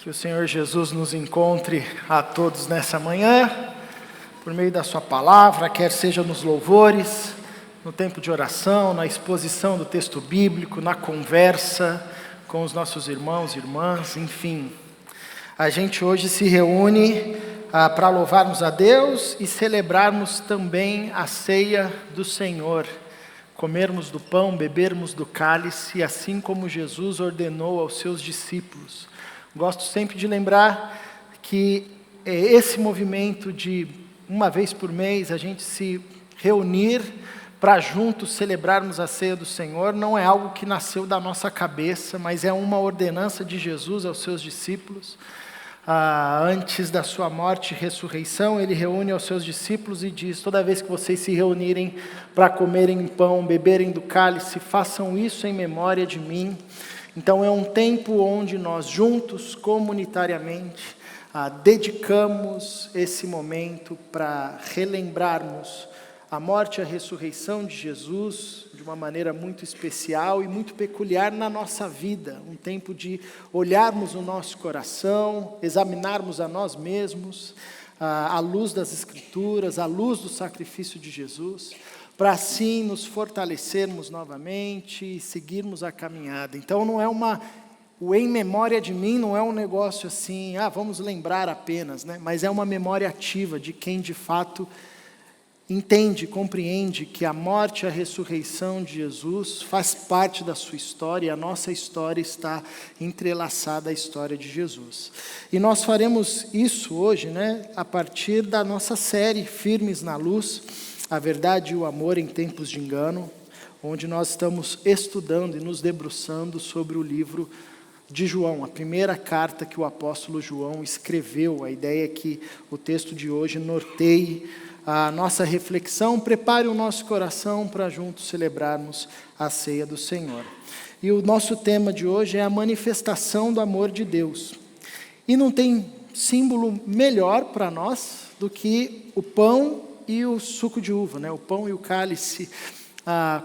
Que o Senhor Jesus nos encontre a todos nessa manhã, por meio da sua palavra, quer seja nos louvores, no tempo de oração, na exposição do texto bíblico, na conversa com os nossos irmãos e irmãs, enfim. A gente hoje se reúne para louvarmos a Deus e celebrarmos também a ceia do Senhor. Comermos do pão, bebermos do cálice, assim como Jesus ordenou aos seus discípulos. Gosto sempre de lembrar que esse movimento de uma vez por mês a gente se reunir para juntos celebrarmos a ceia do Senhor não é algo que nasceu da nossa cabeça, mas é uma ordenança de Jesus aos seus discípulos. Antes da sua morte e ressurreição, ele reúne aos seus discípulos e diz: toda vez que vocês se reunirem para comerem pão, beberem do cálice, façam isso em memória de mim. Então é um tempo onde nós juntos, comunitariamente, dedicamos esse momento para relembrarmos a morte e a ressurreição de Jesus de uma maneira muito especial e muito peculiar na nossa vida. Um tempo de olharmos o nosso coração, examinarmos a nós mesmos, à luz das Escrituras, à luz do sacrifício de Jesus, para assim nos fortalecermos novamente e seguirmos a caminhada. Então o em memória de mim não é um negócio assim, vamos lembrar apenas, né? Mas é uma memória ativa de quem de fato entende, compreende que a morte e a ressurreição de Jesus faz parte da sua história e a nossa história está entrelaçada à história de Jesus. E nós faremos isso hoje, né, a partir da nossa série Firmes na Luz, a verdade e o amor em tempos de engano, onde nós estamos estudando e nos debruçando sobre o livro de João, a primeira carta que o apóstolo João escreveu. A ideia é que o texto de hoje norteie a nossa reflexão, prepare o nosso coração para juntos celebrarmos a ceia do Senhor. E o nosso tema de hoje é a manifestação do amor de Deus. E não tem símbolo melhor para nós do que o pão e o suco de uva, né? O pão e o cálice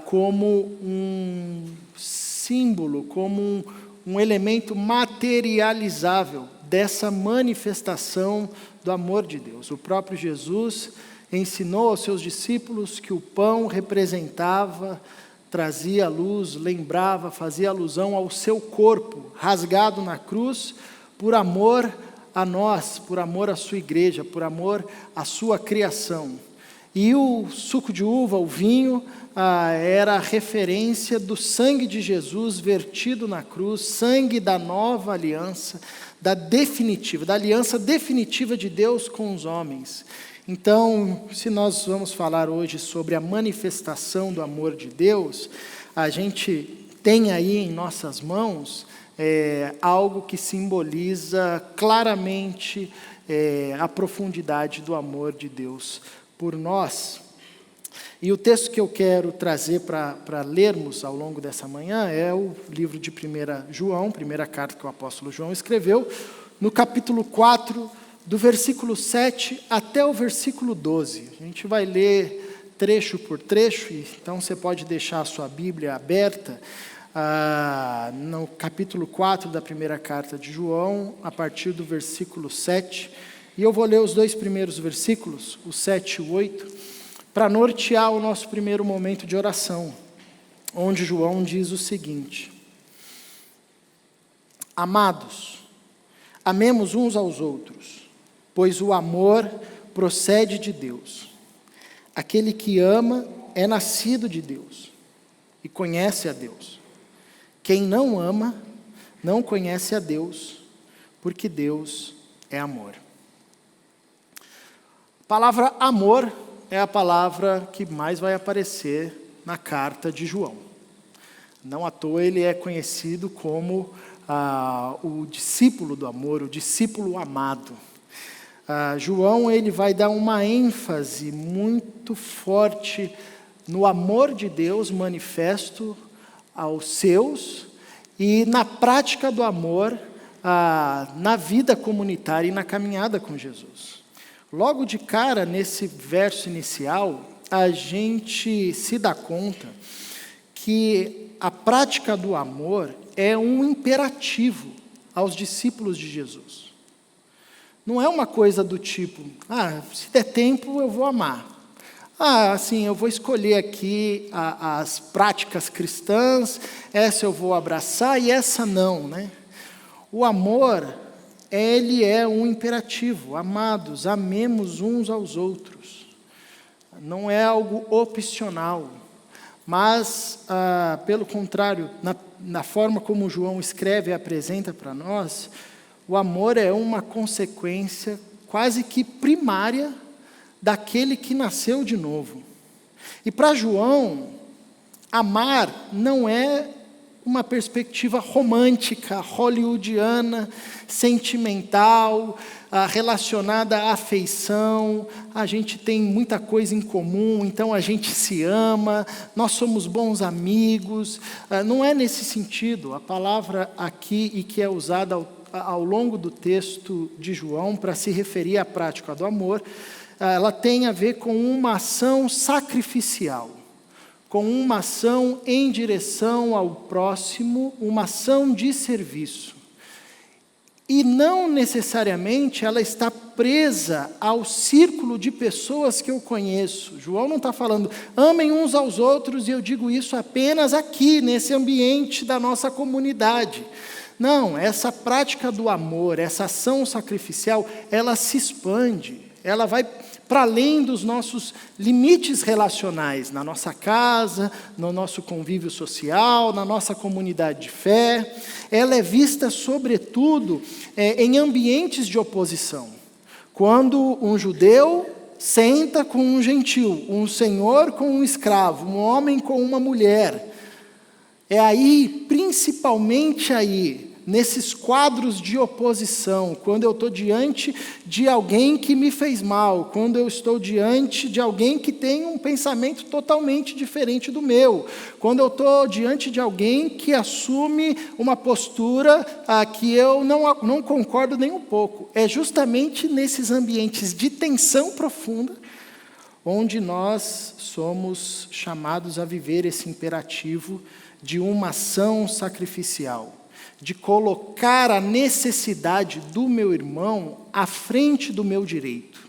como um símbolo, como um elemento materializável dessa manifestação do amor de Deus. O próprio Jesus ensinou aos seus discípulos que o pão representava, trazia luz, lembrava, fazia alusão ao seu corpo, rasgado na cruz, por amor a nós, por amor à sua igreja, por amor à sua criação. E o suco de uva, o vinho, era a referência do sangue de Jesus vertido na cruz, sangue da nova aliança, da aliança definitiva de Deus com os homens. Então, se nós vamos falar hoje sobre a manifestação do amor de Deus, a gente tem aí em nossas mãos algo que simboliza claramente a profundidade do amor de Deus por nós. E o texto que eu quero trazer para lermos ao longo dessa manhã é o livro de 1 João, primeira carta que o apóstolo João escreveu, no capítulo 4, do versículo 7 até o versículo 12. A gente vai ler trecho por trecho, então você pode deixar a sua Bíblia aberta no capítulo 4 da primeira carta de João, a partir do versículo 7. E eu vou ler os dois primeiros versículos, o 7 e o 8, para nortear o nosso primeiro momento de oração, onde João diz o seguinte: Amados, amemos uns aos outros, pois o amor procede de Deus. Aquele que ama é nascido de Deus e conhece a Deus. Quem não ama não conhece a Deus, porque Deus é amor. A palavra amor é a palavra que mais vai aparecer na carta de João. Não à toa ele é conhecido como o discípulo do amor, o discípulo amado. João ele vai dar uma ênfase muito forte no amor de Deus manifesto aos seus e na prática do amor na vida comunitária e na caminhada com Jesus. Logo de cara, nesse verso inicial, a gente se dá conta que a prática do amor é um imperativo aos discípulos de Jesus. Não é uma coisa do tipo, se der tempo eu vou amar. Assim, eu vou escolher aqui as práticas cristãs, essa eu vou abraçar e essa não, né? O amor, ele é um imperativo. Amados, amemos uns aos outros. Não é algo opcional, mas, pelo contrário, na forma como João escreve e apresenta para nós, o amor é uma consequência quase que primária daquele que nasceu de novo. E para João, amar não é uma perspectiva romântica, hollywoodiana, sentimental, relacionada à afeição. A gente tem muita coisa em comum, então a gente se ama, nós somos bons amigos. Não é nesse sentido. A palavra aqui, e que é usada ao longo do texto de João para se referir à prática do amor, ela tem a ver com uma ação sacrificial, com uma ação em direção ao próximo, uma ação de serviço. E não necessariamente ela está presa ao círculo de pessoas que eu conheço. João não está falando, amem uns aos outros, e eu digo isso apenas aqui, nesse ambiente da nossa comunidade. Não, essa prática do amor, essa ação sacrificial, ela se expande, ela vai para além dos nossos limites relacionais, na nossa casa, no nosso convívio social, na nossa comunidade de fé. Ela é vista, sobretudo, em ambientes de oposição. Quando um judeu senta com um gentil, um senhor com um escravo, um homem com uma mulher, é aí, principalmente aí, nesses quadros de oposição, quando eu estou diante de alguém que me fez mal, quando eu estou diante de alguém que tem um pensamento totalmente diferente do meu, quando eu estou diante de alguém que assume uma postura que eu não concordo nem um pouco. É justamente nesses ambientes de tensão profunda onde nós somos chamados a viver esse imperativo de uma ação sacrificial, de colocar a necessidade do meu irmão à frente do meu direito.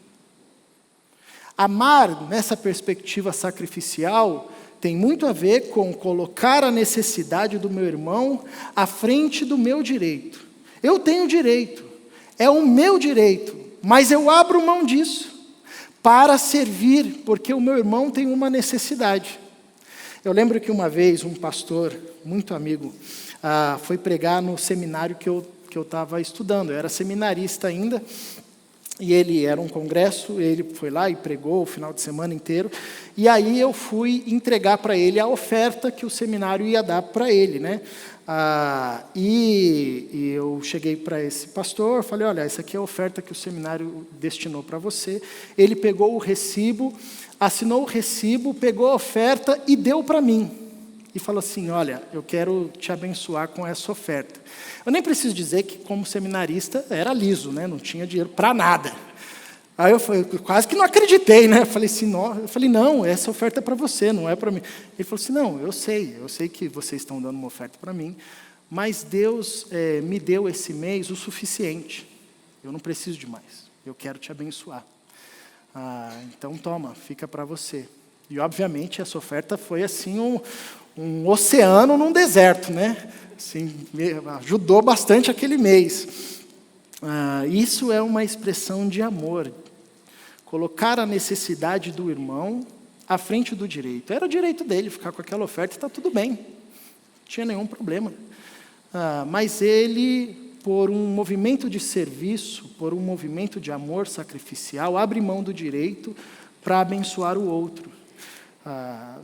Amar, nessa perspectiva sacrificial, tem muito a ver com colocar a necessidade do meu irmão à frente do meu direito. Eu tenho direito, é o meu direito, mas eu abro mão disso para servir, porque o meu irmão tem uma necessidade. Eu lembro que uma vez um pastor, muito amigo, foi pregar no seminário que eu estava estudando. Eu era seminarista ainda, e ele era um congresso, ele foi lá e pregou o final de semana inteiro, e aí eu fui entregar para ele a oferta que o seminário ia dar para ele, né? E eu cheguei para esse pastor, falei, olha, essa aqui é a oferta que o seminário destinou para você. Ele pegou o recibo, assinou o recibo, pegou a oferta e deu para mim. E falou assim, olha, eu quero te abençoar com essa oferta. Eu nem preciso dizer que, como seminarista, era liso, né? Não tinha dinheiro para nada. Aí eu quase que não acreditei, né? Eu falei, não, essa oferta é para você, não é para mim. Ele falou assim, não, eu sei que vocês estão dando uma oferta para mim, mas Deus me deu esse mês o suficiente. Eu não preciso de mais, eu quero te abençoar. Então toma, fica para você. E obviamente essa oferta foi assim um oceano num deserto, né? Assim, ajudou bastante aquele mês. Isso é uma expressão de amor. Colocar a necessidade do irmão à frente do direito. Era o direito dele ficar com aquela oferta e está tudo bem. Não tinha nenhum problema. Mas ele, por um movimento de serviço, por um movimento de amor sacrificial, abre mão do direito para abençoar o outro.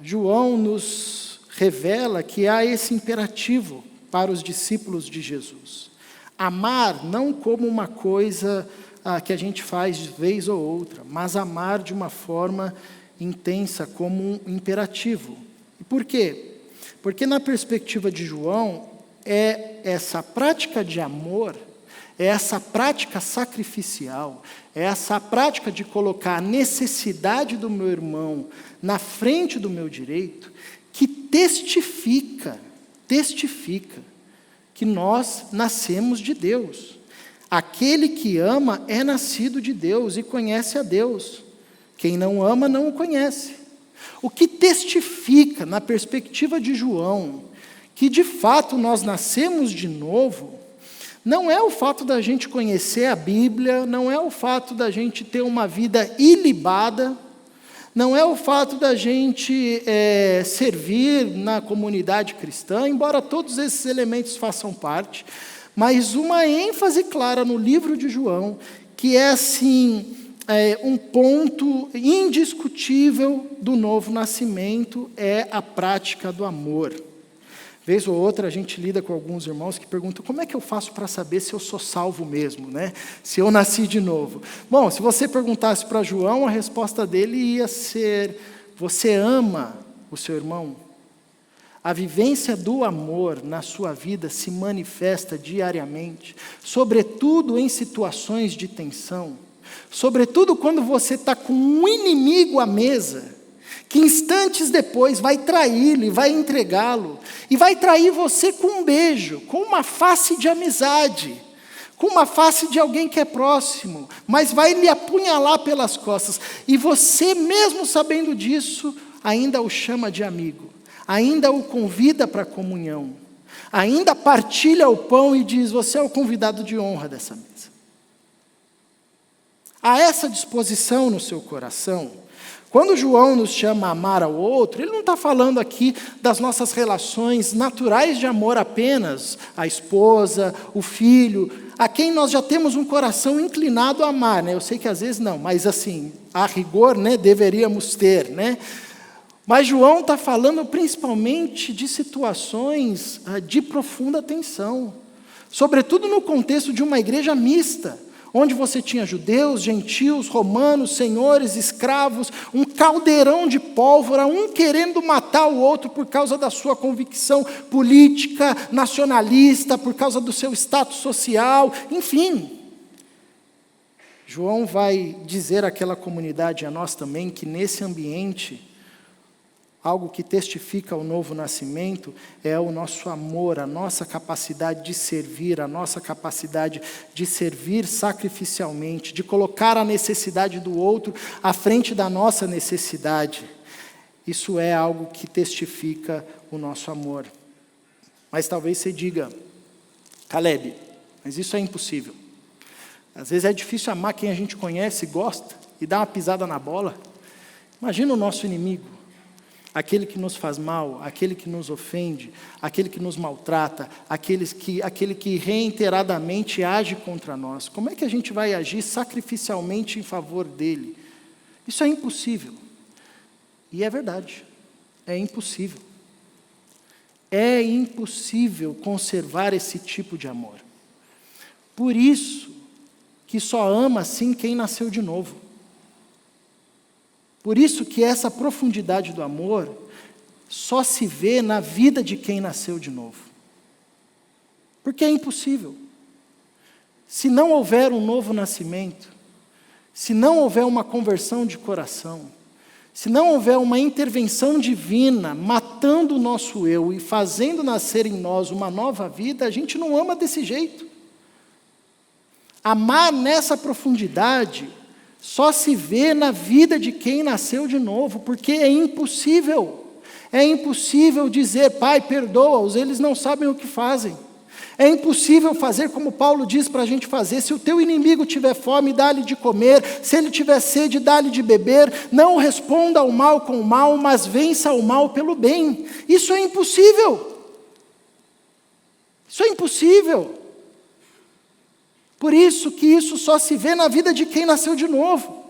João nos revela que há esse imperativo para os discípulos de Jesus. Amar não como uma coisa que a gente faz de vez ou outra, mas amar de uma forma intensa, como um imperativo. E por quê? Porque na perspectiva de João, é essa prática de amor, é essa prática sacrificial, é essa prática de colocar a necessidade do meu irmão na frente do meu direito, que testifica que nós nascemos de Deus. Aquele que ama é nascido de Deus e conhece a Deus. Quem não ama não o conhece. O que testifica, na perspectiva de João, que de fato nós nascemos de novo, não é o fato da gente conhecer a Bíblia, não é o fato da gente ter uma vida ilibada, não é o fato da gente servir na comunidade cristã, embora todos esses elementos façam parte, mas uma ênfase clara no livro de João, que é assim, um ponto indiscutível do novo nascimento, é a prática do amor. Vez ou outra a gente lida com alguns irmãos que perguntam: como é que eu faço para saber se eu sou salvo mesmo, né? Se eu nasci de novo? Bom, se você perguntasse para João, a resposta dele ia ser: você ama o seu irmão? A vivência do amor na sua vida se manifesta diariamente, sobretudo em situações de tensão, sobretudo quando você está com um inimigo à mesa, que instantes depois vai traí-lo e vai entregá-lo, e vai trair você com um beijo, com uma face de amizade, com uma face de alguém que é próximo, mas vai lhe apunhalar pelas costas, e você, mesmo sabendo disso, ainda o chama de amigo, ainda o convida para a comunhão, ainda partilha o pão e diz: você é o convidado de honra dessa mesa. Há essa disposição no seu coração. Quando João nos chama a amar ao outro, ele não está falando aqui das nossas relações naturais de amor apenas, a esposa, o filho, a quem nós já temos um coração inclinado a amar, né? Eu sei que às vezes não, mas assim, a rigor, né, deveríamos ter, né? Mas João está falando principalmente de situações de profunda tensão, sobretudo no contexto de uma igreja mista, onde você tinha judeus, gentios, romanos, senhores, escravos, um caldeirão de pólvora, um querendo matar o outro por causa da sua convicção política, nacionalista, por causa do seu status social, enfim. João vai dizer àquela comunidade, a nós também, que nesse ambiente, algo que testifica o novo nascimento é o nosso amor, a nossa capacidade de servir, a nossa capacidade de servir sacrificialmente, de colocar a necessidade do outro à frente da nossa necessidade. Isso é algo que testifica o nosso amor. Mas talvez você diga: Caleb, mas isso é impossível. Às vezes é difícil amar quem a gente conhece, gosta, e dar uma pisada na bola. Imagina o nosso inimigo. Aquele que nos faz mal, aquele que nos ofende, aquele que nos maltrata, aquele que reiteradamente age contra nós. Como é que a gente vai agir sacrificialmente em favor dele? Isso é impossível. E é verdade, é impossível. É impossível conservar esse tipo de amor. Por isso que só ama assim quem nasceu de novo. Por isso que essa profundidade do amor só se vê na vida de quem nasceu de novo. Porque é impossível. Se não houver um novo nascimento, se não houver uma conversão de coração, se não houver uma intervenção divina matando o nosso eu e fazendo nascer em nós uma nova vida, a gente não ama desse jeito. Amar nessa profundidade só se vê na vida de quem nasceu de novo, porque é impossível. É impossível dizer: Pai, perdoa-os, eles não sabem o que fazem. É impossível fazer como Paulo diz para a gente fazer: se o teu inimigo tiver fome, dá-lhe de comer, se ele tiver sede, dá-lhe de beber, não responda ao mal com o mal, mas vença o mal pelo bem. Isso é impossível. Isso é impossível. Por isso que isso só se vê na vida de quem nasceu de novo.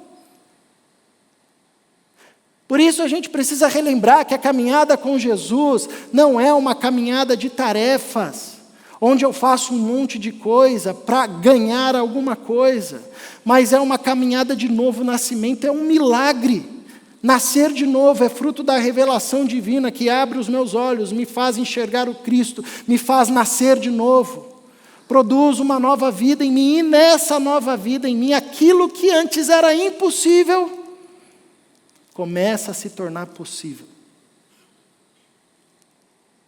Por isso a gente precisa relembrar que a caminhada com Jesus não é uma caminhada de tarefas, onde eu faço um monte de coisa para ganhar alguma coisa, mas é uma caminhada de novo nascimento, é um milagre. Nascer de novo é fruto da revelação divina que abre os meus olhos, me faz enxergar o Cristo, me faz nascer de novo. Produz uma nova vida em mim, e nessa nova vida em mim, aquilo que antes era impossível, começa a se tornar possível.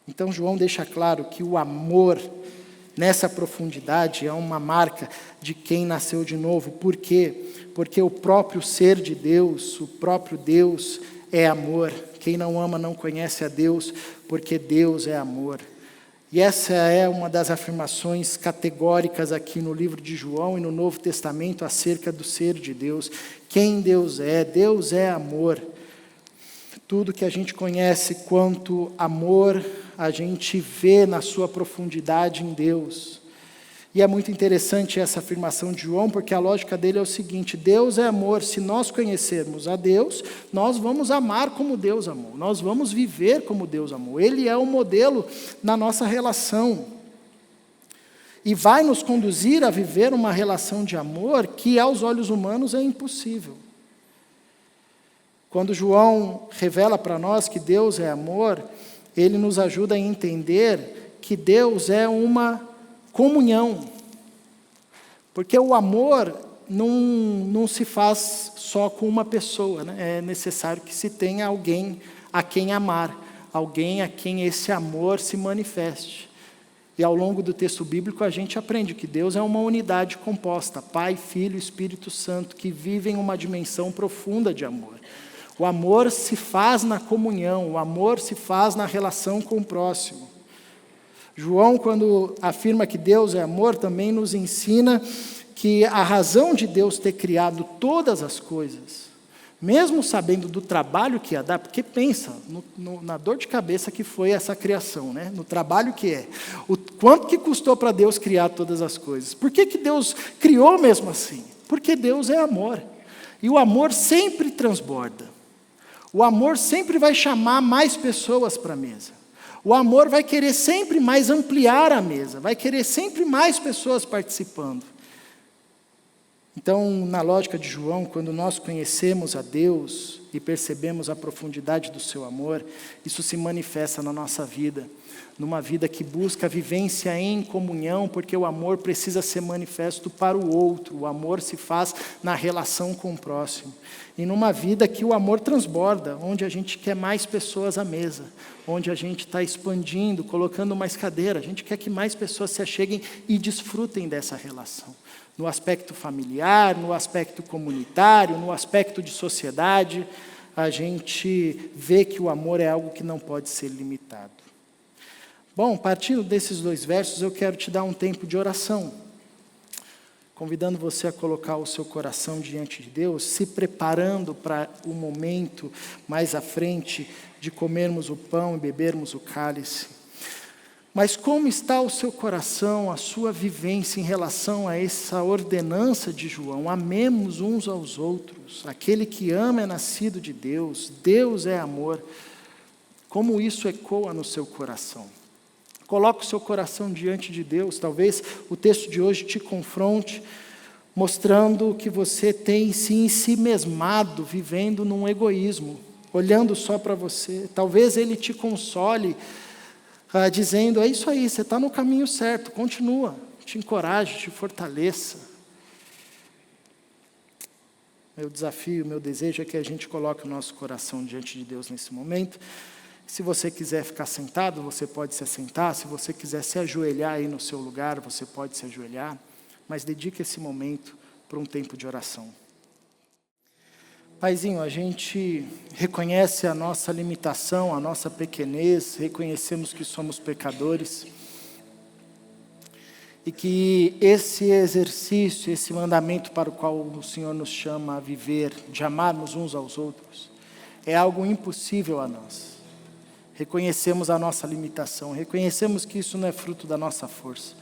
Então João deixa claro que o amor nessa profundidade é uma marca de quem nasceu de novo. Por quê? Porque o próprio ser de Deus, o próprio Deus é amor. Quem não ama não conhece a Deus, porque Deus é amor. E essa é uma das afirmações categóricas aqui no livro de João e no Novo Testamento acerca do ser de Deus. Quem Deus é amor. Tudo que a gente conhece quanto amor, a gente vê na sua profundidade em Deus. E é muito interessante essa afirmação de João, porque a lógica dele é o seguinte: Deus é amor. Se nós conhecermos a Deus, nós vamos amar como Deus amou. Nós vamos viver como Deus amou. Ele é o modelo na nossa relação. E vai nos conduzir a viver uma relação de amor que aos olhos humanos é impossível. Quando João revela para nós que Deus é amor, ele nos ajuda a entender que Deus é uma comunhão. Porque o amor não se faz só com uma pessoa, né? É necessário que se tenha alguém a quem amar, alguém a quem esse amor se manifeste. E ao longo do texto bíblico a gente aprende que Deus é uma unidade composta, Pai, Filho e Espírito Santo, que vivem uma dimensão profunda de amor. O amor se faz na comunhão, o amor se faz na relação com o próximo. João, quando afirma que Deus é amor, também nos ensina que a razão de Deus ter criado todas as coisas, mesmo sabendo do trabalho que ia dar, porque pensa na dor de cabeça que foi essa criação, né? No trabalho que é. O quanto que custou para Deus criar todas as coisas? Por que Deus criou mesmo assim? Porque Deus é amor. E o amor sempre transborda. O amor sempre vai chamar mais pessoas para a mesa. O amor vai querer sempre mais ampliar a mesa, vai querer sempre mais pessoas participando. Então, na lógica de João, quando nós conhecemos a Deus e percebemos a profundidade do seu amor, isso se manifesta na nossa vida, numa vida que busca a vivência em comunhão, porque o amor precisa ser manifesto para o outro, o amor se faz na relação com o próximo. E numa vida que o amor transborda, onde a gente quer mais pessoas à mesa, onde a gente está expandindo, colocando mais cadeira, a gente quer que mais pessoas se acheguem e desfrutem dessa relação. No aspecto familiar, no aspecto comunitário, no aspecto de sociedade, a gente vê que o amor é algo que não pode ser limitado. Bom, partindo desses 2 versos, eu quero te dar um tempo de oração, convidando você a colocar o seu coração diante de Deus, se preparando para o momento mais à frente de comermos o pão e bebermos o cálice. Mas como está o seu coração, a sua vivência em relação a essa ordenança de João? Amemos uns aos outros. Aquele que ama é nascido de Deus. Deus é amor. Como isso ecoa no seu coração? Coloque o seu coração diante de Deus. Talvez o texto de hoje te confronte, mostrando que você tem se ensimesmado, vivendo num egoísmo, olhando só para você. Talvez ele te console, dizendo: é isso aí, você está no caminho certo, continua, te encoraje, te fortaleça. Meu desafio, meu desejo é que a gente coloque o nosso coração diante de Deus nesse momento. Se você quiser ficar sentado, você pode se assentar. Se você quiser se ajoelhar aí no seu lugar, você pode se ajoelhar. Mas dedique esse momento para um tempo de oração. Paizinho, a gente reconhece a nossa limitação, a nossa pequenez, reconhecemos que somos pecadores. E que esse exercício, esse mandamento para o qual o Senhor nos chama a viver, de amarmos uns aos outros, é algo impossível a nós. Reconhecemos a nossa limitação, reconhecemos que isso não é fruto da nossa força.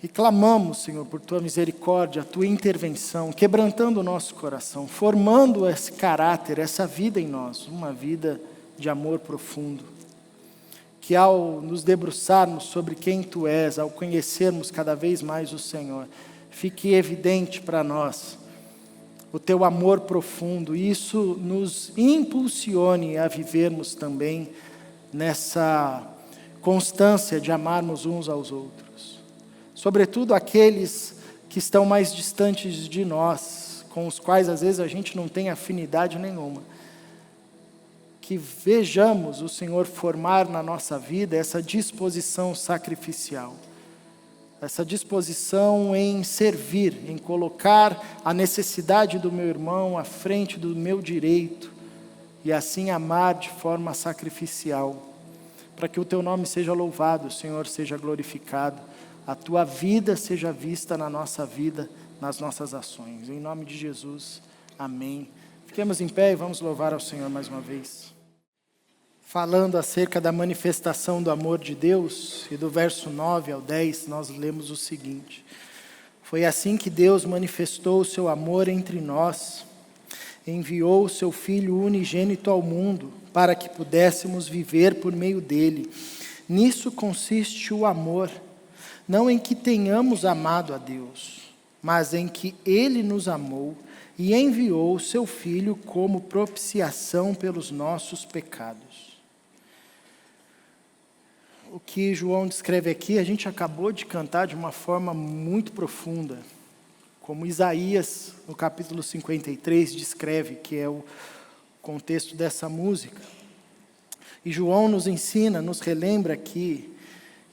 E clamamos, Senhor, por Tua misericórdia, a Tua intervenção, quebrantando o nosso coração, formando esse caráter, essa vida em nós, uma vida de amor profundo. Que ao nos debruçarmos sobre quem Tu és, ao conhecermos cada vez mais o Senhor, fique evidente para nós o Teu amor profundo, e isso nos impulsione a vivermos também nessa constância de amarmos uns aos outros. Sobretudo aqueles que estão mais distantes de nós, com os quais às vezes a gente não tem afinidade nenhuma. que vejamos o Senhor formar na nossa vida essa disposição sacrificial, essa disposição em servir, em colocar a necessidade do meu irmão à frente do meu direito, e assim amar de forma sacrificial, para que o teu nome seja louvado, o Senhor seja glorificado, a tua vida seja vista na nossa vida, nas nossas ações. Em nome de Jesus, amém. Fiquemos em pé e vamos louvar ao Senhor mais uma vez. Falando acerca da manifestação do amor de Deus, e do verso 9 ao 10, nós lemos o seguinte: foi assim que Deus manifestou o seu amor entre nós, enviou o seu Filho unigênito ao mundo, para que pudéssemos viver por meio dele. Nisso consiste o amor, não em que tenhamos amado a Deus, mas em que ele nos amou e enviou o seu Filho como propiciação pelos nossos pecados. O que João descreve aqui, a gente acabou de cantar de uma forma muito profunda, como Isaías, no capítulo 53, descreve, que é o contexto dessa música. E João nos ensina, nos relembra aqui,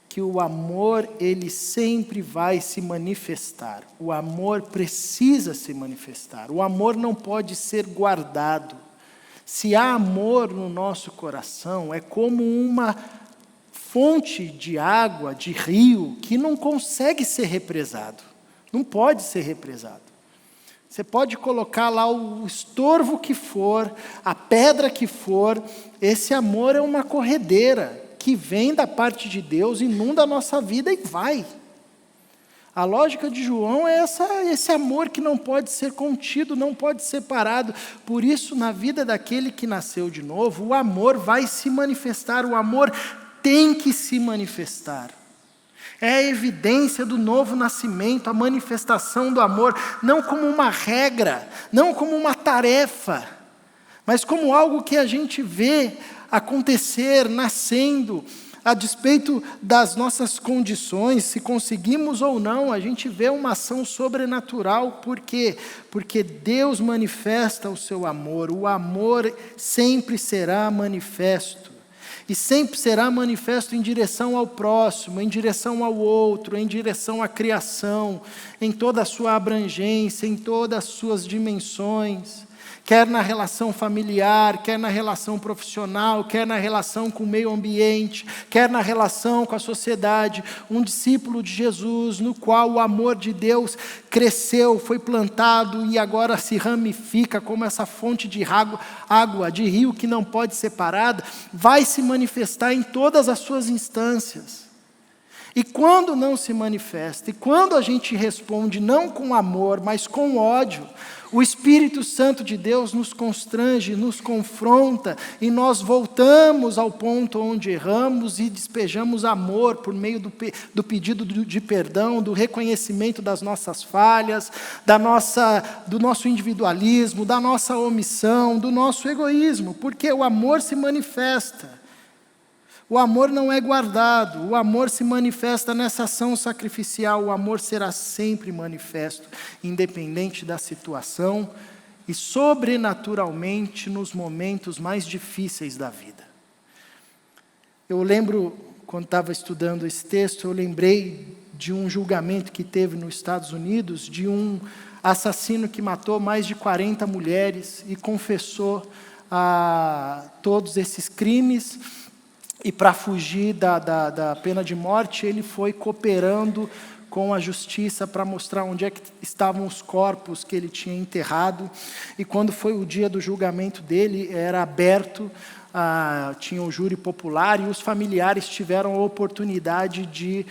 que o amor, ele sempre vai se manifestar. O amor precisa se manifestar. O amor não pode ser guardado. Se há amor no nosso coração, é como uma fonte de água, de rio, que não consegue ser represado. Não pode ser represado. Você pode colocar lá o estorvo que for, a pedra que for, esse amor é uma corredeira que vem da parte de Deus, inunda a nossa vida e vai. A lógica de João é esse amor que não pode ser contido, não pode ser parado. Por isso, na vida daquele que nasceu de novo, o amor vai se manifestar, o amor tem que se manifestar. É a evidência do novo nascimento, a manifestação do amor, não como uma regra, não como uma tarefa, mas como algo que a gente vê acontecer, nascendo, a despeito das nossas condições, se conseguimos ou não, a gente vê uma ação sobrenatural. Por quê? Porque Deus manifesta o seu amor, o amor sempre será manifesto. E sempre será manifesto em direção ao próximo, em direção ao outro, em direção à criação, em toda a sua abrangência, em todas as suas dimensões, quer na relação familiar, quer na relação profissional, quer na relação com o meio ambiente, quer na relação com a sociedade. Um discípulo de Jesus, no qual o amor de Deus cresceu, foi plantado e agora se ramifica como essa fonte de água, de rio que não pode ser parada, vai se manifestar em todas as suas instâncias. E quando não se manifesta, e quando a gente responde não com amor, mas com ódio, o Espírito Santo de Deus nos constrange, nos confronta, e nós voltamos ao ponto onde erramos e despejamos amor por meio do pedido de perdão, do reconhecimento das nossas falhas, do nosso individualismo, da nossa omissão, do nosso egoísmo, porque o amor se manifesta. O amor não é guardado, o amor se manifesta nessa ação sacrificial, o amor será sempre manifesto, independente da situação e sobrenaturalmente nos momentos mais difíceis da vida. Eu lembro, quando estava estudando esse texto, eu lembrei de um julgamento que teve nos Estados Unidos, de um assassino que matou mais de 40 mulheres e confessou todos esses crimes. E para fugir da pena de morte, ele foi cooperando com a justiça para mostrar onde é que estavam os corpos que ele tinha enterrado. E quando foi o dia do julgamento dele, era aberto, tinha o júri popular, e os familiares tiveram a oportunidade de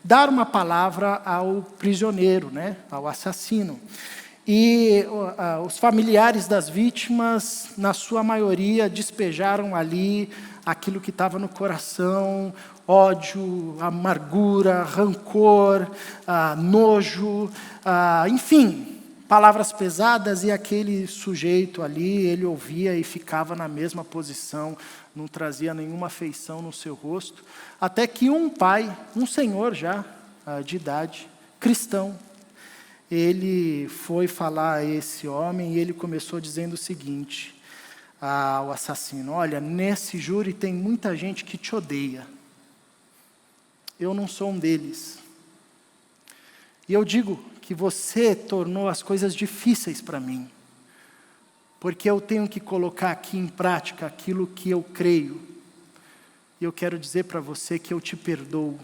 dar uma palavra ao prisioneiro, né, ao assassino. E os familiares das vítimas, na sua maioria, despejaram ali aquilo que estava no coração: ódio, amargura, rancor, nojo, enfim, palavras pesadas. E aquele sujeito ali, ele ouvia e ficava na mesma posição, não trazia nenhuma afeição no seu rosto, até que um pai, um senhor já de idade, cristão, ele foi falar a esse homem e ele começou dizendo o seguinte: ao assassino: olha, nesse júri tem muita gente que te odeia. Eu não sou um deles. E eu digo que você tornou as coisas difíceis para mim, porque eu tenho que colocar aqui em prática aquilo que eu creio. E eu quero dizer para você que eu te perdoo.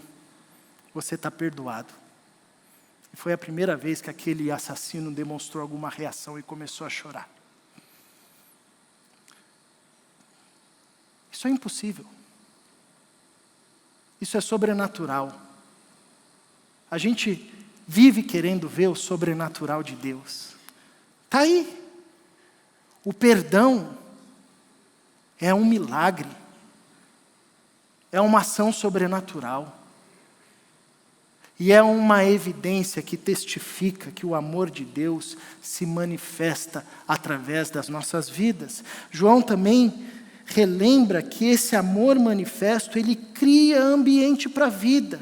Você está perdoado. E foi a primeira vez que aquele assassino demonstrou alguma reação e começou a chorar. Isso é impossível. Isso é sobrenatural. A gente vive querendo ver o sobrenatural de Deus. Está aí. O perdão é um milagre. É uma ação sobrenatural. E é uma evidência que testifica que o amor de Deus se manifesta através das nossas vidas. João também relembra que esse amor manifesto, ele cria ambiente para a vida.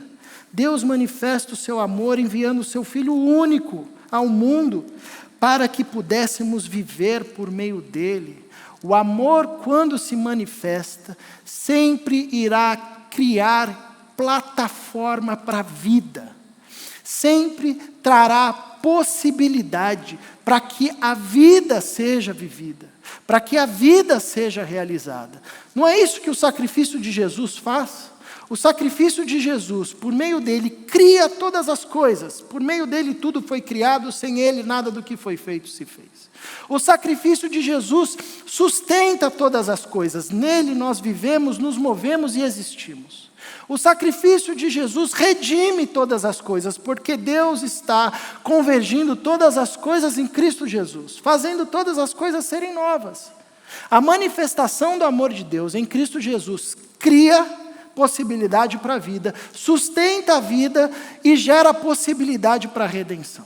Deus manifesta o seu amor enviando o seu Filho único ao mundo para que pudéssemos viver por meio dele. O amor, quando se manifesta, sempre irá criar plataforma para a vida. Sempre trará possibilidade para que a vida seja vivida, para que a vida seja realizada. Não é isso que o sacrifício de Jesus faz? O sacrifício de Jesus, por meio dele, cria todas as coisas. Por meio dele tudo foi criado, sem ele nada do que foi feito se fez. O sacrifício de Jesus sustenta todas as coisas. Nele nós vivemos, nos movemos e existimos. O sacrifício de Jesus redime todas as coisas, porque Deus está convergindo todas as coisas em Cristo Jesus, fazendo todas as coisas serem novas. A manifestação do amor de Deus em Cristo Jesus cria possibilidade para a vida, sustenta a vida e gera possibilidade para a redenção.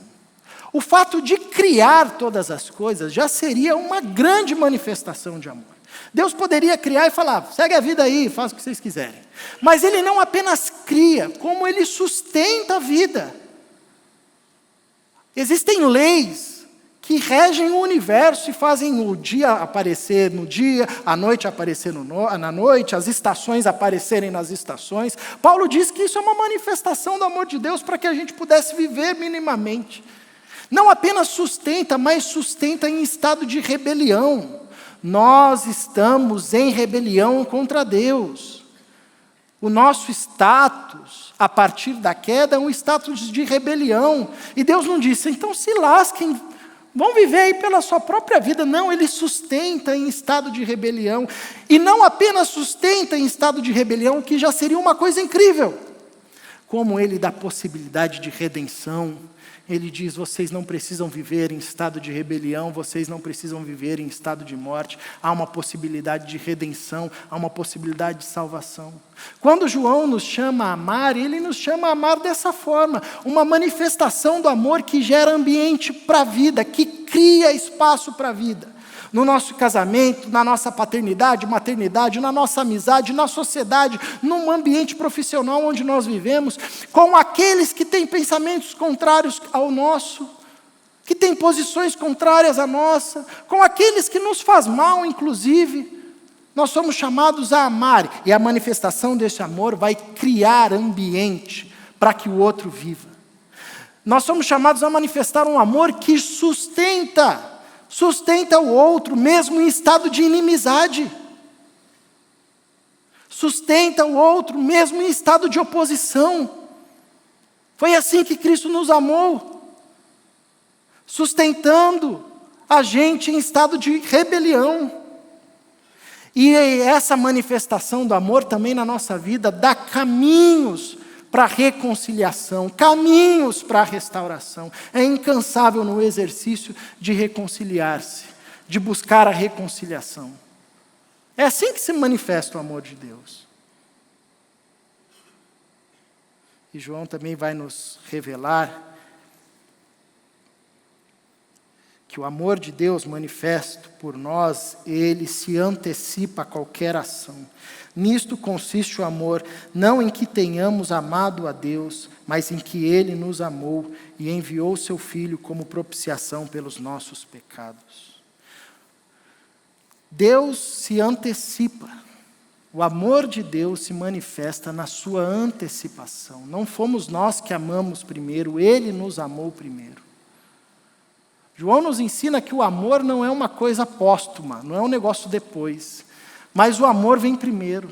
O fato de criar todas as coisas já seria uma grande manifestação de amor. Deus poderia criar e falar: segue a vida aí, faz o que vocês quiserem. Mas Ele não apenas cria, como Ele sustenta a vida. Existem leis que regem o universo e fazem o dia aparecer no dia, a noite aparecer na noite, as estações aparecerem nas estações. Paulo diz que isso é uma manifestação do amor de Deus para que a gente pudesse viver minimamente. Não apenas sustenta, mas sustenta em estado de rebelião. Nós estamos em rebelião contra Deus. O nosso status, a partir da queda, é um status de rebelião. E Deus não disse: então se lasquem, vão viver aí pela sua própria vida. Não, Ele sustenta em estado de rebelião. E não apenas sustenta em estado de rebelião, que já seria uma coisa incrível, como Ele dá possibilidade de redenção. Ele diz: vocês não precisam viver em estado de rebelião, vocês não precisam viver em estado de morte. Há uma possibilidade de redenção, há uma possibilidade de salvação. Quando João nos chama a amar, ele nos chama a amar dessa forma, uma manifestação do amor que gera ambiente para a vida, que cria espaço para a vida. No nosso casamento, na nossa paternidade, maternidade, na nossa amizade, na sociedade, num ambiente profissional onde nós vivemos, com aqueles que têm pensamentos contrários ao nosso, que têm posições contrárias à nossa, com aqueles que nos faz mal, inclusive, nós somos chamados a amar, e a manifestação desse amor vai criar ambiente para que o outro viva. Nós somos chamados a manifestar um amor que sustenta o outro, mesmo em estado de inimizade. Sustenta o outro, mesmo em estado de oposição. Foi assim que Cristo nos amou, sustentando a gente em estado de rebelião. E essa manifestação do amor também na nossa vida dá caminhos para a reconciliação, caminhos para a restauração. É incansável no exercício de reconciliar-se, de buscar a reconciliação. É assim que se manifesta o amor de Deus. E João também vai nos revelar que o amor de Deus manifesto por nós, ele se antecipa a qualquer ação. Nisto consiste o amor, não em que tenhamos amado a Deus, mas em que Ele nos amou e enviou seu Filho como propiciação pelos nossos pecados. Deus se antecipa. O amor de Deus se manifesta na sua antecipação. Não fomos nós que amamos primeiro, Ele nos amou primeiro. João nos ensina que o amor não é uma coisa póstuma, não é um negócio depois, mas o amor vem primeiro.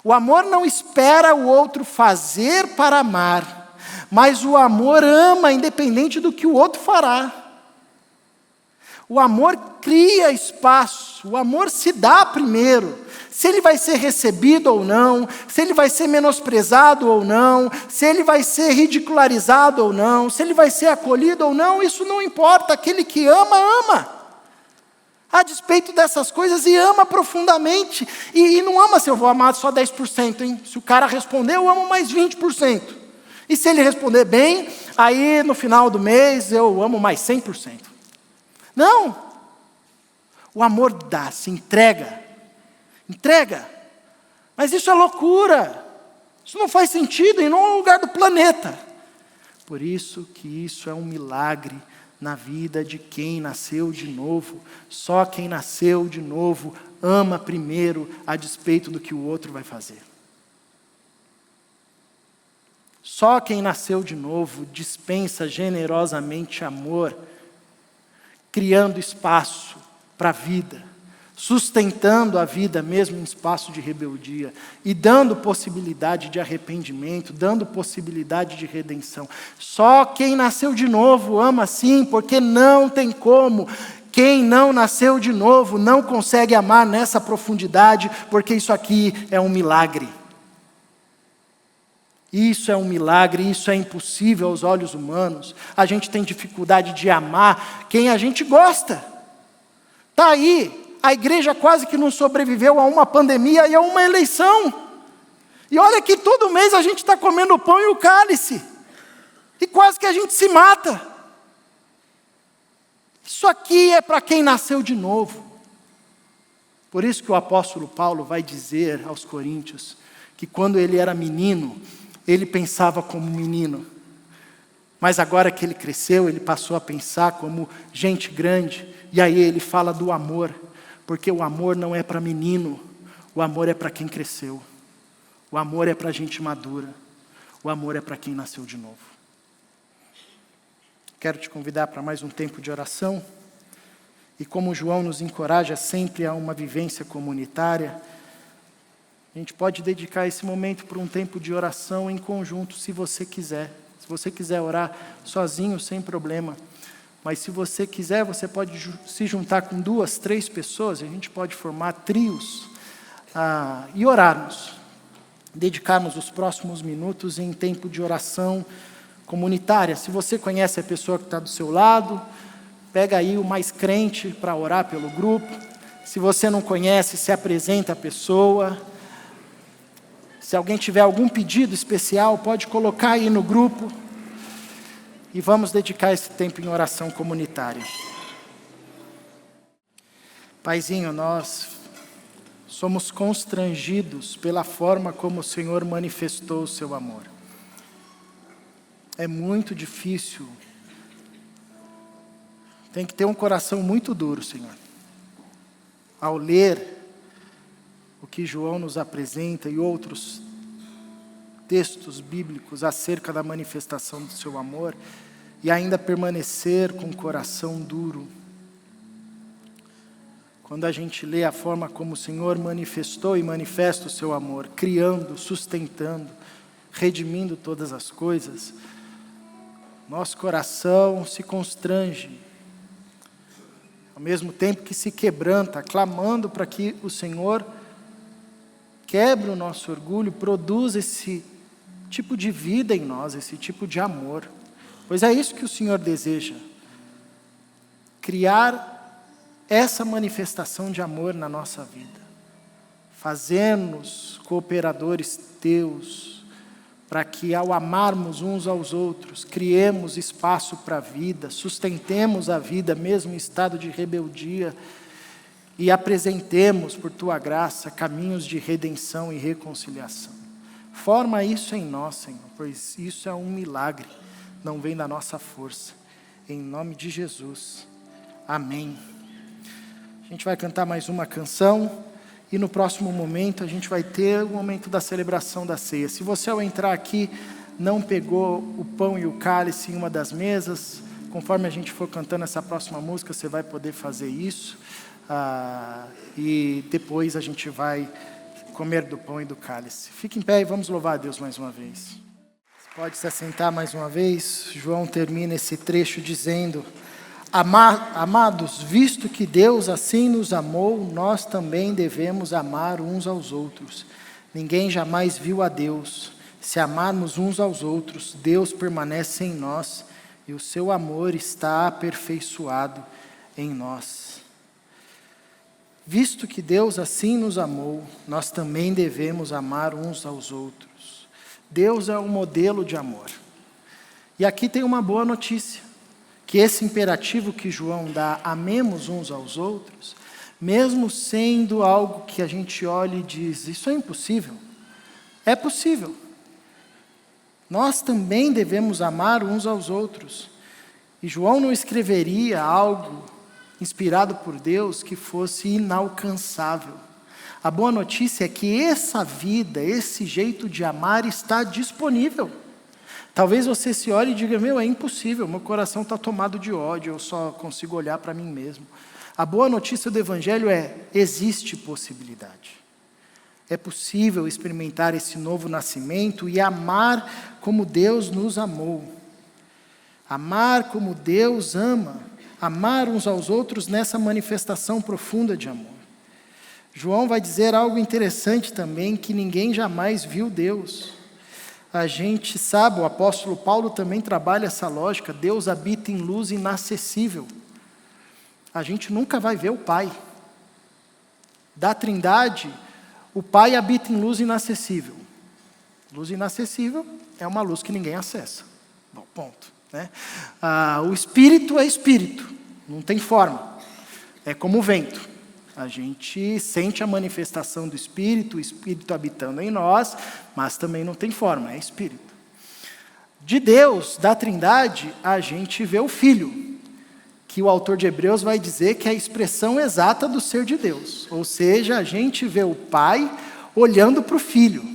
O amor não espera o outro fazer para amar, mas o amor ama independente do que o outro fará. O amor cria espaço, o amor se dá primeiro. Se ele vai ser recebido ou não, se ele vai ser menosprezado ou não, se ele vai ser ridicularizado ou não, se ele vai ser acolhido ou não, isso não importa. Aquele que ama, ama. A despeito dessas coisas, e ama profundamente. E não ama se eu vou amar só 10%, hein? Se o cara responder, eu amo mais 20%. E se ele responder bem, aí no final do mês eu amo mais 100%. Não. O amor dá, se entrega. Entrega. Mas isso é loucura. Isso não faz sentido em nenhum lugar do planeta. Por isso que isso é um milagre na vida de quem nasceu de novo. Só quem nasceu de novo ama primeiro a despeito do que o outro vai fazer. Só quem nasceu de novo dispensa generosamente amor, criando espaço para a vida, sustentando a vida mesmo em espaço de rebeldia e dando possibilidade de arrependimento, dando possibilidade de redenção. Só quem nasceu de novo ama sim, porque não tem como. Quem não nasceu de novo não consegue amar nessa profundidade, porque isso aqui é um milagre. Isso é um milagre, isso é impossível aos olhos humanos. A gente tem dificuldade de amar quem a gente gosta. Está aí. A igreja quase que não sobreviveu a uma pandemia e a uma eleição. E olha que todo mês a gente está comendo o pão e o cálice. E quase que a gente se mata. Isso aqui é para quem nasceu de novo. Por isso que o apóstolo Paulo vai dizer aos coríntios que quando ele era menino, ele pensava como menino. Mas agora que ele cresceu, ele passou a pensar como gente grande. E aí ele fala do amor. Porque o amor não é para menino, o amor é para quem cresceu. O amor é para gente madura. O amor é para quem nasceu de novo. Quero te convidar para mais um tempo de oração. E como João nos encoraja sempre a uma vivência comunitária, a gente pode dedicar esse momento para um tempo de oração em conjunto, se você quiser. Se você quiser orar sozinho, sem problema. Mas se você quiser, você pode se juntar com 2, 3 pessoas, e a gente pode formar trios e orarmos. Dedicarmos os próximos minutos em tempo de oração comunitária. Se você conhece a pessoa que está do seu lado, pega aí o mais crente para orar pelo grupo. Se você não conhece, se apresenta a pessoa. Se alguém tiver algum pedido especial, pode colocar aí no grupo. E vamos dedicar esse tempo em oração comunitária. Paizinho, nós somos constrangidos pela forma como o Senhor manifestou o seu amor. É muito difícil. Tem que ter um coração muito duro, Senhor. Ao ler o que João nos apresenta e outros textos bíblicos acerca da manifestação do seu amor, e ainda permanecer com o coração duro. Quando a gente lê a forma como o Senhor manifestou e manifesta o seu amor, criando, sustentando, redimindo todas as coisas, nosso coração se constrange, ao mesmo tempo que se quebranta, clamando para que o Senhor quebre o nosso orgulho, produza esse tipo de vida em nós, esse tipo de amor. Pois é isso que o Senhor deseja. Criar essa manifestação de amor na nossa vida. Fazer-nos cooperadores teus, para que ao amarmos uns aos outros, criemos espaço para a vida, sustentemos a vida mesmo em estado de rebeldia, e apresentemos por Tua graça caminhos de redenção e reconciliação. Forma isso em nós, Senhor, pois isso é um milagre. Não vem da nossa força. Em nome de Jesus. Amém. A gente vai cantar mais uma canção e no próximo momento a gente vai ter o momento da celebração da ceia. Se você ao entrar aqui não pegou o pão e o cálice em uma das mesas, conforme a gente for cantando essa próxima música, você vai poder fazer isso. E depois a gente vai comer do pão e do cálice. Fique em pé e vamos louvar a Deus mais uma vez. Você pode se assentar mais uma vez. João termina esse trecho dizendo: Amados, visto que Deus assim nos amou, nós também devemos amar uns aos outros. Ninguém jamais viu a Deus. Se amarmos uns aos outros, Deus permanece em nós e o seu amor está aperfeiçoado em nós. Visto que Deus assim nos amou, nós também devemos amar uns aos outros. Deus é o modelo de amor. E aqui tem uma boa notícia, que esse imperativo que João dá, amemos uns aos outros, mesmo sendo algo que a gente olha e diz, isso é impossível, é possível. Nós também devemos amar uns aos outros. E João não escreveria algo inspirado por Deus que fosse inalcançável. A boa notícia é que essa vida, esse jeito de amar está disponível. Talvez você se olhe e diga, é impossível, meu coração está tomado de ódio, eu só consigo olhar para mim mesmo. A boa notícia do Evangelho é, existe possibilidade. É possível experimentar esse novo nascimento e amar como Deus nos amou. Amar como Deus ama. Amar uns aos outros nessa manifestação profunda de amor. João vai dizer algo interessante também, que ninguém jamais viu Deus. A gente sabe, o apóstolo Paulo também trabalha essa lógica, Deus habita em luz inacessível. A gente nunca vai ver o Pai. Da Trindade, o Pai habita em luz inacessível. Luz inacessível é uma luz que ninguém acessa. Bom, ponto. O Espírito é Espírito, não tem forma, é como o vento. A gente sente a manifestação do Espírito, o Espírito habitando em nós, mas também não tem forma, é Espírito. De Deus, da Trindade, a gente vê o Filho, que o autor de Hebreus vai dizer que é a expressão exata do ser de Deus. Ou seja, a gente vê o Pai olhando para o Filho.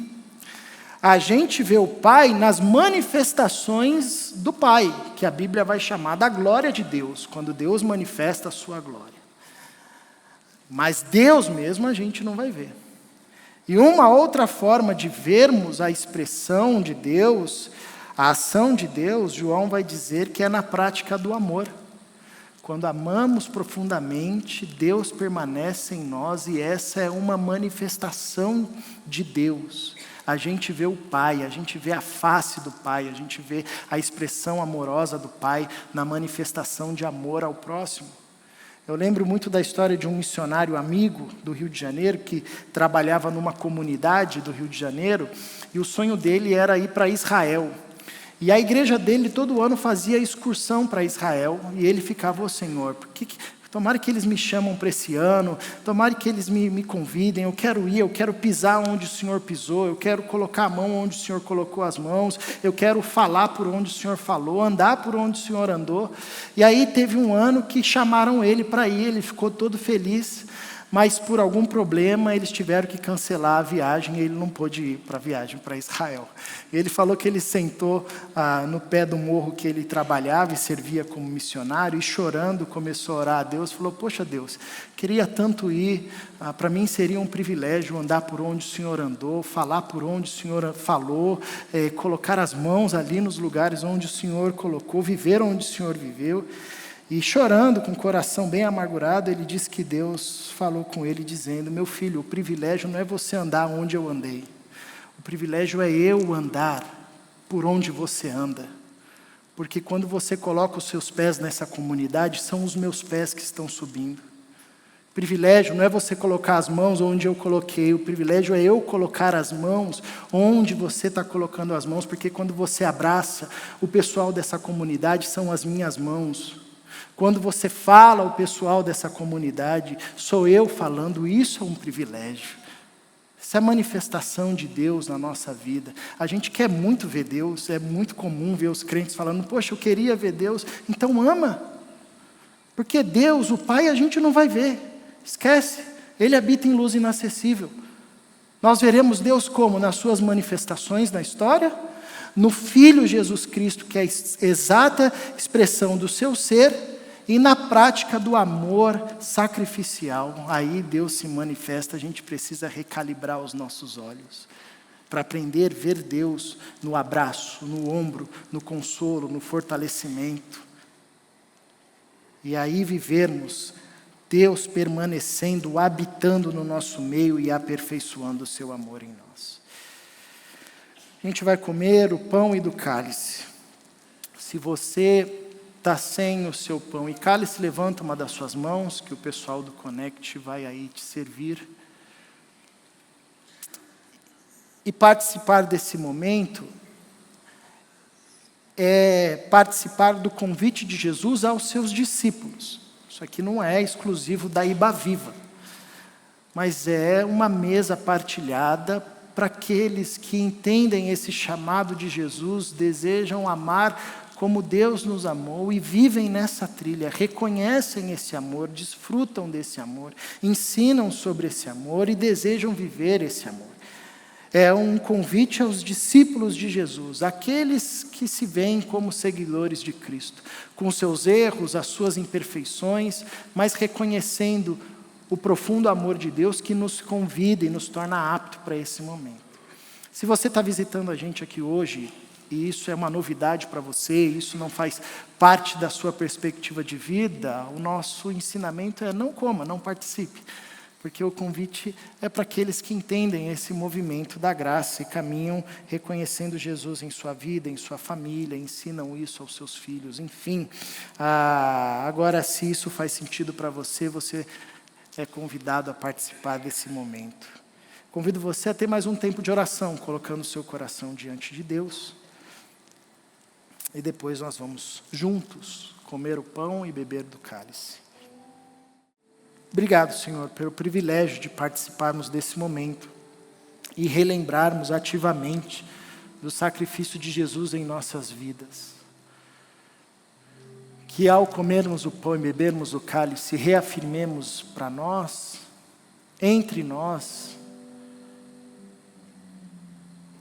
A gente vê o Pai nas manifestações do Pai, que a Bíblia vai chamar da glória de Deus, quando Deus manifesta a sua glória. Mas Deus mesmo a gente não vai ver. E uma outra forma de vermos a expressão de Deus, a ação de Deus, João vai dizer que é na prática do amor. Quando amamos profundamente, Deus permanece em nós e essa é uma manifestação de Deus. A gente vê o Pai, a gente vê a face do Pai, a gente vê a expressão amorosa do Pai na manifestação de amor ao próximo. Eu lembro muito da história de um missionário amigo do Rio de Janeiro, que trabalhava numa comunidade do Rio de Janeiro, e o sonho dele era ir para Israel. E a igreja dele todo ano fazia excursão para Israel, e ele ficava, Senhor, tomara que eles me chamam para esse ano, tomara que eles me convidem, eu quero ir, eu quero pisar onde o Senhor pisou, eu quero colocar a mão onde o Senhor colocou as mãos, eu quero falar por onde o Senhor falou, andar por onde o Senhor andou. E aí teve um ano que chamaram ele para ir, ele ficou todo feliz, mas por algum problema eles tiveram que cancelar a viagem e ele não pôde ir para a viagem para Israel. Ele falou que ele sentou no pé do morro que ele trabalhava e servia como missionário e chorando começou a orar a Deus, falou, poxa Deus, queria tanto ir, para mim seria um privilégio andar por onde o Senhor andou, falar por onde o Senhor falou, colocar as mãos ali nos lugares onde o Senhor colocou, viver onde o Senhor viveu. E chorando, com o coração bem amargurado, ele disse que Deus falou com ele dizendo, meu filho, o privilégio não é você andar onde eu andei. O privilégio é eu andar por onde você anda. Porque quando você coloca os seus pés nessa comunidade, são os meus pés que estão subindo. O privilégio não é você colocar as mãos onde eu coloquei, o privilégio é eu colocar as mãos onde você está colocando as mãos, porque quando você abraça o pessoal dessa comunidade, são as minhas mãos. Quando você fala ao pessoal dessa comunidade, sou eu falando, isso é um privilégio. Essa é a manifestação de Deus na nossa vida. A gente quer muito ver Deus, é muito comum ver os crentes falando, poxa, eu queria ver Deus, então ama. Porque Deus, o Pai, a gente não vai ver. Esquece, Ele habita em luz inacessível. Nós veremos Deus como? Nas suas manifestações na história, no Filho Jesus Cristo, que é a exata expressão do seu ser, e na prática do amor sacrificial. Aí Deus se manifesta, a gente precisa recalibrar os nossos olhos, para aprender a ver Deus no abraço, no ombro, no consolo, no fortalecimento. E aí vivermos Deus permanecendo, habitando no nosso meio e aperfeiçoando o seu amor em nós. A gente vai comer o pão e do cálice. Se você está sem o seu pão e cálice, levanta uma das suas mãos, que o pessoal do Connect vai aí te servir. E participar desse momento é participar do convite de Jesus aos seus discípulos. Isso aqui não é exclusivo da Iba Viva, mas é uma mesa partilhada para aqueles que entendem esse chamado de Jesus, desejam amar como Deus nos amou e vivem nessa trilha, reconhecem esse amor, desfrutam desse amor, ensinam sobre esse amor e desejam viver esse amor. É um convite aos discípulos de Jesus, aqueles que se veem como seguidores de Cristo, com seus erros, as suas imperfeições, mas reconhecendo o profundo amor de Deus que nos convida e nos torna apto para esse momento. Se você está visitando a gente aqui hoje, e isso é uma novidade para você, isso não faz parte da sua perspectiva de vida, o nosso ensinamento é não coma, não participe. Porque o convite é para aqueles que entendem esse movimento da graça e caminham reconhecendo Jesus em sua vida, em sua família, ensinam isso aos seus filhos, enfim. Agora, se isso faz sentido para você, você é convidado a participar desse momento. Convido você a ter mais um tempo de oração, colocando o seu coração diante de Deus. E depois nós vamos juntos comer o pão e beber do cálice. Obrigado, Senhor, pelo privilégio de participarmos desse momento e relembrarmos ativamente do sacrifício de Jesus em nossas vidas. Que ao comermos o pão e bebermos o cálice, reafirmemos para nós, entre nós,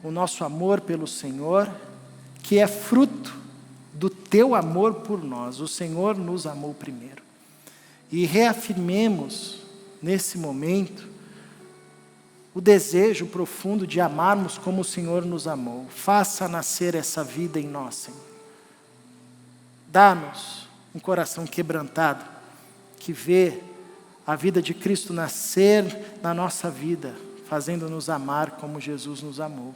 o nosso amor pelo Senhor, que é fruto do teu amor por nós. O Senhor nos amou primeiro. E reafirmemos, nesse momento, o desejo profundo de amarmos como o Senhor nos amou. Faça nascer essa vida em nós, Senhor. Dá-nos um coração quebrantado, que vê a vida de Cristo nascer na nossa vida, fazendo-nos amar como Jesus nos amou.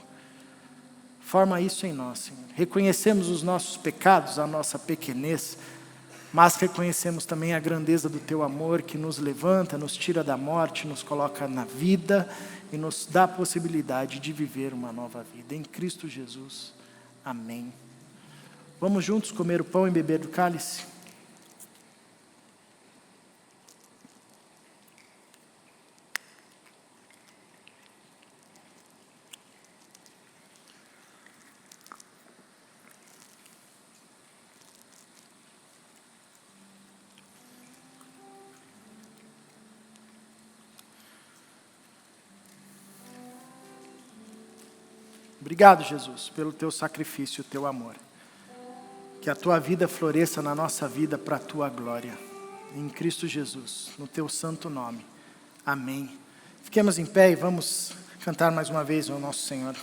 Forma isso em nós, Senhor. Reconhecemos os nossos pecados, a nossa pequenez, mas reconhecemos também a grandeza do teu amor que nos levanta, nos tira da morte, nos coloca na vida e nos dá a possibilidade de viver uma nova vida. Em Cristo Jesus. Amém. Vamos juntos comer o pão e beber do cálice? Obrigado, Jesus, pelo teu sacrifício, o teu amor. Que a tua vida floresça na nossa vida para a tua glória. Em Cristo Jesus, no teu santo nome. Amém. Fiquemos em pé e vamos cantar mais uma vez ao nosso Senhor.